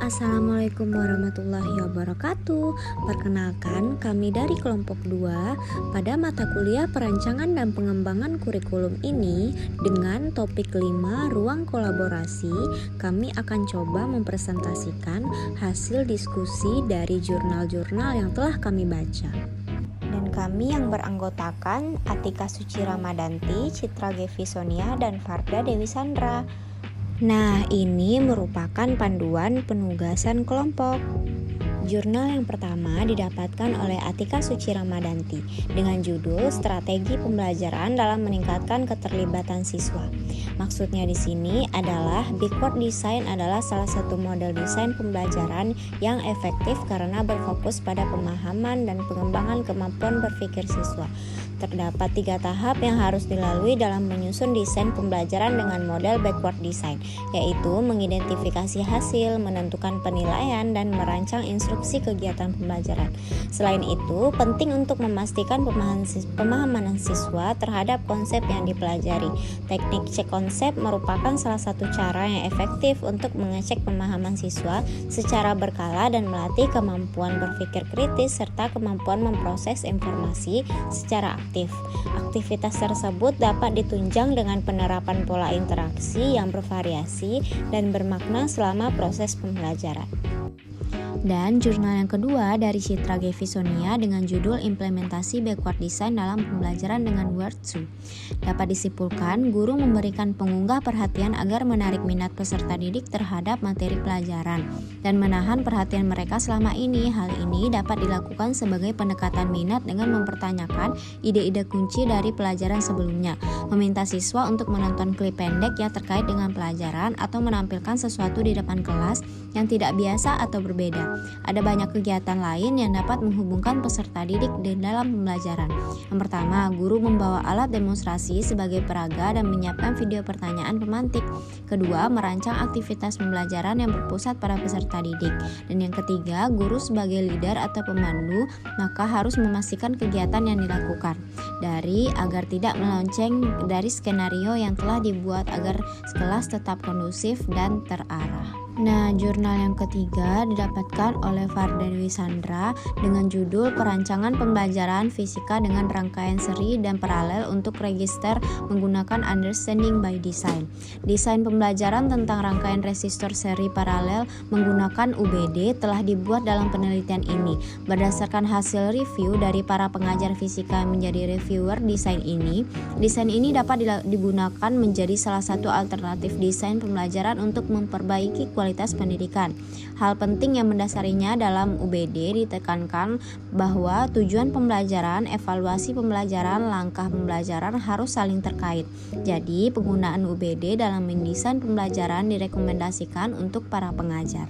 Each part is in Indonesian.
Assalamualaikum warahmatullahi wabarakatuh. Perkenalkan, kami dari kelompok 2 pada mata kuliah perancangan dan pengembangan kurikulum ini dengan topik 5 ruang kolaborasi. Kami akan coba mempresentasikan hasil diskusi dari jurnal-jurnal yang telah kami baca. Dan kami yang beranggotakan Atika Suci Ramadanti, Citra Gevi Sonia, dan Farda Dewi Sandra. Nah, ini merupakan panduan penugasan kelompok. Jurnal yang pertama didapatkan oleh Atika Suci Ramadanti dengan judul Strategi Pembelajaran dalam Meningkatkan Keterlibatan Siswa. Maksudnya di sini adalah backward design adalah salah satu model desain pembelajaran yang efektif karena berfokus pada pemahaman dan pengembangan kemampuan berpikir siswa. Terdapat 3 tahap yang harus dilalui dalam menyusun desain pembelajaran dengan model backward design, yaitu mengidentifikasi hasil, menentukan penilaian, dan merancang instruksi kegiatan pembelajaran. Selain itu, penting untuk memastikan pemahaman siswa terhadap konsep yang dipelajari. Teknik cek konsep merupakan salah satu cara yang efektif untuk mengecek pemahaman siswa secara berkala dan melatih kemampuan berpikir kritis serta kemampuan memproses informasi secara aktif. Aktivitas tersebut dapat ditunjang dengan penerapan pola interaksi yang bervariasi dan bermakna selama proses pembelajaran. Dan jurnal yang kedua dari Citra Gevi Sonia dengan judul Implementasi Backward Design dalam Pembelajaran dengan Word2. Dapat disimpulkan, guru memberikan pengunggah perhatian agar menarik minat peserta didik terhadap materi pelajaran dan menahan perhatian mereka selama ini. Hal ini dapat dilakukan sebagai pendekatan minat dengan mempertanyakan ide-ide kunci dari pelajaran sebelumnya, meminta siswa untuk menonton klip pendek yang terkait dengan pelajaran atau menampilkan sesuatu di depan kelas yang tidak biasa atau berbeda. Ada banyak kegiatan lain yang dapat menghubungkan peserta didik di dalam pembelajaran. Yang pertama, guru membawa alat demonstrasi sebagai peraga dan menyiapkan video pertanyaan pemantik. Kedua, merancang aktivitas pembelajaran yang berpusat pada peserta didik. Dan yang ketiga, guru sebagai leader atau pemandu maka harus memastikan kegiatan yang dilakukan agar tidak melenceng dari skenario yang telah dibuat agar kelas tetap kondusif dan terarah. Nah, jurnal yang ketiga didapatkan oleh Farda Dewi Sandra dengan judul Perancangan Pembelajaran Fisika dengan Rangkaian Seri dan Paralel untuk Register menggunakan Understanding by Design. Desain pembelajaran tentang rangkaian resistor seri paralel menggunakan UBD telah dibuat dalam penelitian ini. Berdasarkan hasil review dari para pengajar fisika yang menjadi reviewer desain ini dapat digunakan menjadi salah satu alternatif desain pembelajaran untuk memperbaiki kualitas pendidikan. Hal penting yang mendasarinya dalam UBD ditekankan bahwa tujuan pembelajaran, evaluasi pembelajaran, langkah pembelajaran harus saling terkait. Jadi, penggunaan UBD dalam mendesain pembelajaran direkomendasikan untuk para pengajar.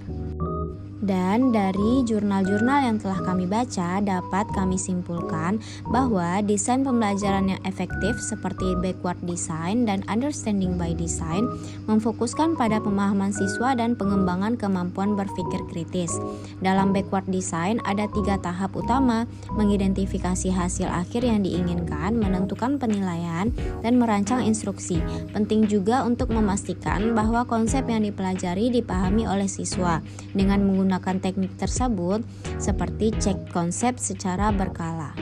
Dan dari jurnal-jurnal yang telah kami baca dapat kami simpulkan bahwa desain pembelajaran yang efektif seperti backward design dan understanding by design memfokuskan pada pemahaman siswa dan pengembangan kemampuan berpikir kritis. Dalam backward design ada 3 tahap utama: mengidentifikasi hasil akhir yang diinginkan, menentukan penilaian, dan merancang instruksi. Penting juga untuk memastikan bahwa konsep yang dipelajari dipahami oleh siswa dengan menggunakan teknik tersebut seperti cek konsep secara berkala.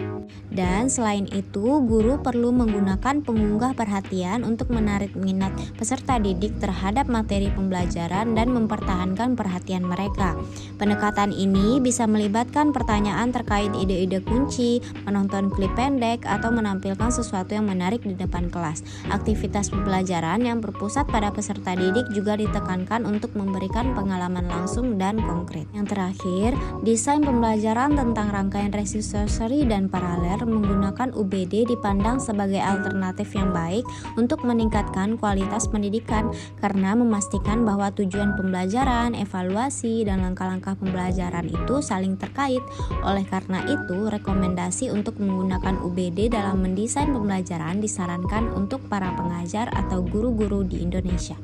Dan selain itu, guru perlu menggunakan pengunggah perhatian untuk menarik minat peserta didik terhadap materi pembelajaran dan mempertahankan perhatian mereka. Pendekatan ini bisa melibatkan pertanyaan terkait ide-ide kunci, menonton klip pendek, atau menampilkan sesuatu yang menarik di depan kelas. Aktivitas pembelajaran yang berpusat pada peserta didik juga ditekankan untuk memberikan pengalaman langsung dan konkret. Yang terakhir, desain pembelajaran tentang rangkaian resistor seri dan paralel menggunakan UBD dipandang sebagai alternatif yang baik untuk meningkatkan kualitas pendidikan karena memastikan bahwa tujuan pembelajaran, evaluasi, dan langkah-langkah pembelajaran itu saling terkait. Oleh karena itu, rekomendasi untuk menggunakan UBD dalam mendesain pembelajaran disarankan untuk para pengajar atau guru-guru di Indonesia.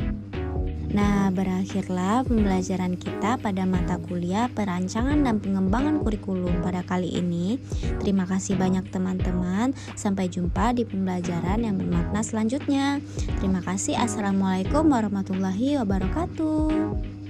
Nah, berakhirlah pembelajaran kita pada mata kuliah perancangan dan pengembangan kurikulum pada kali ini. Terima kasih banyak teman-teman. Sampai jumpa di pembelajaran yang bermakna selanjutnya. Terima kasih. Assalamualaikum warahmatullahi wabarakatuh.